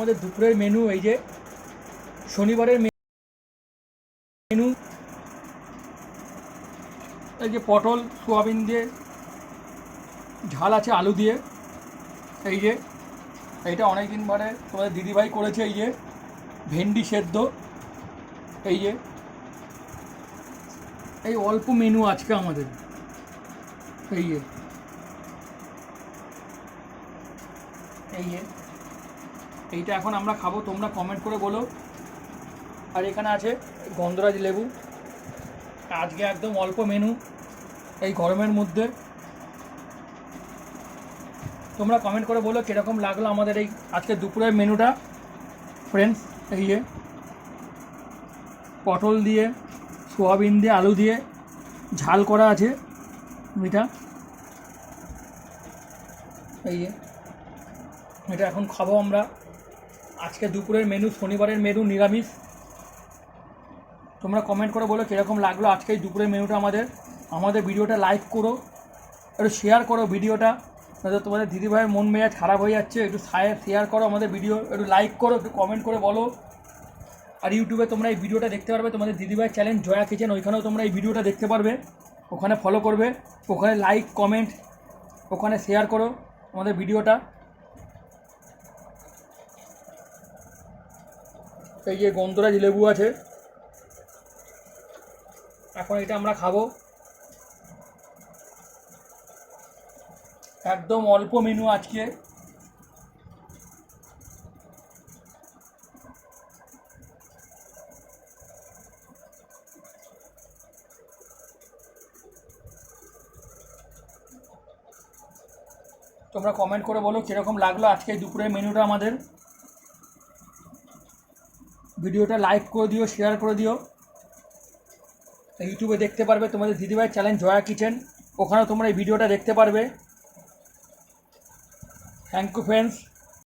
আমাদের দুপুরের মেনু এই যে শনিবারের মেনু, এই যে পটল সোয়াবিন দিয়ে ঝাল আছে আলু দিয়ে। এই যে এইটা অনেক দিন পরে তোমাদের দিদিভাই করেছে। এই যে ভেন্ডি সেদ্ধ। এই যে এই অল্প মেনু আজকে আমাদের। এই যে এই যে এইটা এখন আমরা খাবো, তোমরা কমেন্ট করে বলো। আর এখানে আছে গন্ধরাজ লেবু। আজকে একদম অল্প মেনু এই গরমের মধ্যে। তোমরা কমেন্ট করে বলো কীরকম লাগলো আমাদের এই আজকে দুপুরের মেনুটা ফ্রেন্ডস। এই যে পটল দিয়ে সোয়াবিন দিয়ে আলু দিয়ে ঝাল করা আছে মিঠা। এই যে এটা এখন খাবো আমরা আজকে দুপুরের মেনু, শনিবারের মেনু নিরামিষ। তোমরা কমেন্ট করে বলো কীরকম লাগলো আজকে এই দুপুরের মেনুটা আমাদের ভিডিওটা লাইক করো, একটু শেয়ার করো ভিডিওটা, নয়তো তোমাদের দিদিভাইয়ের মন মেজাজ খারাপ হয়ে যাচ্ছে। একটু শেয়ার করো আমাদের ভিডিও, একটু লাইক করো, একটু কমেন্ট করে বলো। আর ইউটিউবে তোমরা এই ভিডিওটা দেখতে পারবে, তোমাদের দিদিভাইয়ের চ্যানেল জয়া কিচেন, ওইখানেও তোমরা এই ভিডিওটা দেখতে পারবে। ওখানে ফলো করবে, ওখানে লাইক কমেন্ট ওখানে শেয়ার করো আমাদের ভিডিওটা। এই যে গন্ধরাজ লেবু আছে, এখন এটা আমরা খাবো। একদম অল্প মেনু আজকে। তোমরা কমেন্ট করে বলো কীরকম লাগলো আজকে দুপুরের মেনুটা আমাদের। ভিডিওটা লাইক করে দিও, শেয়ার করে দিও। ইউটিউবে দেখতে পারবে তোমাদের দিদিভাইয়ের চ্যানেল জয়া কিচেন, ওখানেও তোমরা এই ভিডিওটা দেখতে পারবে। Thank you friends.